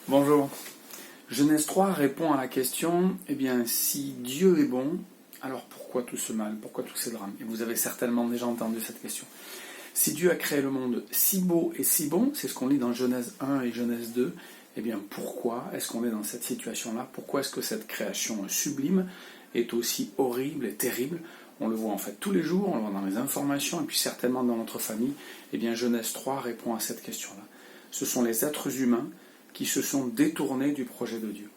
Bonjour. Genèse 3 répond à la question, si Dieu est bon, alors pourquoi tout ce mal, pourquoi tous ces drames? Et vous avez certainement déjà entendu cette question. Si Dieu a créé le monde si beau et si bon, c'est ce qu'on lit dans Genèse 1 et Genèse 2, pourquoi est-ce qu'on est dans cette situation-là? Pourquoi est-ce que cette création sublime est aussi horrible et terrible? On le voit en fait tous les jours, on le voit dans les informations, et puis certainement dans notre famille. Genèse 3 répond à cette question-là. Ce sont les êtres humains qui se sont détournés du projet de Dieu.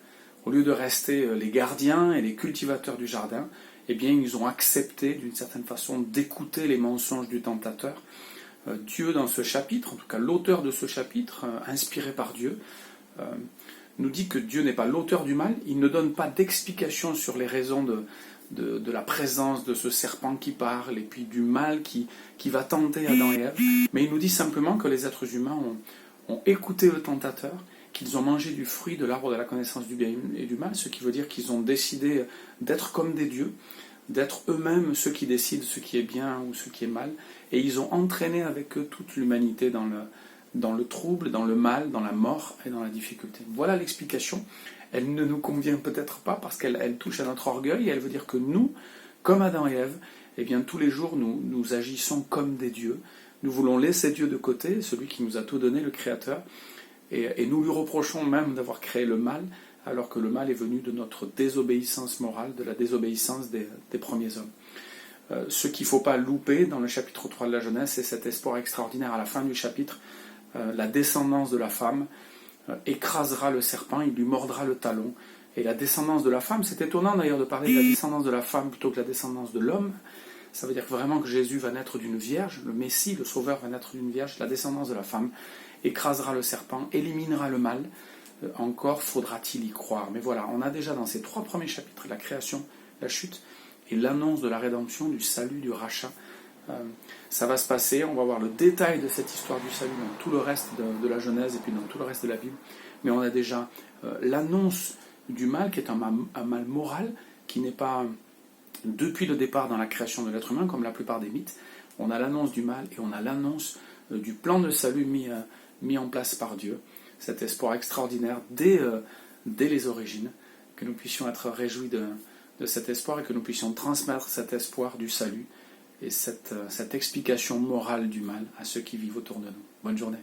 Au lieu de rester les gardiens et les cultivateurs du jardin, ils ont accepté d'une certaine façon d'écouter les mensonges du tentateur. Dieu, dans ce chapitre, en tout cas l'auteur de ce chapitre, inspiré par Dieu, nous dit que Dieu n'est pas l'auteur du mal. Il ne donne pas d'explication sur les raisons de la présence de ce serpent qui parle et puis du mal qui va tenter Adam et Ève, mais il nous dit simplement que les êtres humains ont écouté le tentateur, qu'ils ont mangé du fruit de l'arbre de la connaissance du bien et du mal, ce qui veut dire qu'ils ont décidé d'être comme des dieux, d'être eux-mêmes ceux qui décident ce qui est bien ou ce qui est mal, et ils ont entraîné avec eux toute l'humanité dans le trouble, dans le mal, dans la mort et dans la difficulté. Voilà l'explication. Elle ne nous convient peut-être pas parce qu'elle touche à notre orgueil, et elle veut dire que nous, comme Adam et Ève, tous les jours nous agissons comme des dieux. Nous voulons laisser Dieu de côté, celui qui nous a tout donné, le Créateur, et nous lui reprochons même d'avoir créé le mal, alors que le mal est venu de notre désobéissance morale, de la désobéissance des premiers hommes. Ce qu'il ne faut pas louper dans le chapitre 3 de la Genèse, c'est cet espoir extraordinaire à la fin du chapitre. La descendance de la femme écrasera le serpent, il lui mordra le talon. Et la descendance de la femme, c'est étonnant d'ailleurs de parler de la descendance de la femme plutôt que la descendance de l'homme. Ça veut dire vraiment que Jésus va naître d'une vierge, le Messie, le Sauveur va naître d'une vierge, la descendance de la femme écrasera le serpent, éliminera le mal. Encore faudra-t-il y croire. Mais voilà, on a déjà dans ces 3 premiers chapitres la création, la chute et l'annonce de la rédemption, du salut, du rachat. Ça va se passer, on va voir le détail de cette histoire du salut dans tout le reste de la Genèse et puis dans tout le reste de la Bible. Mais on a déjà l'annonce du mal qui est un mal moral, qui n'est pas depuis le départ dans la création de l'être humain comme la plupart des mythes. On a l'annonce du mal et on a l'annonce du plan de salut mis en place par Dieu. Cet espoir extraordinaire dès les origines, que nous puissions être réjouis de cet espoir et que nous puissions transmettre cet espoir du salut et cette explication morale du mal à ceux qui vivent autour de nous. Bonne journée.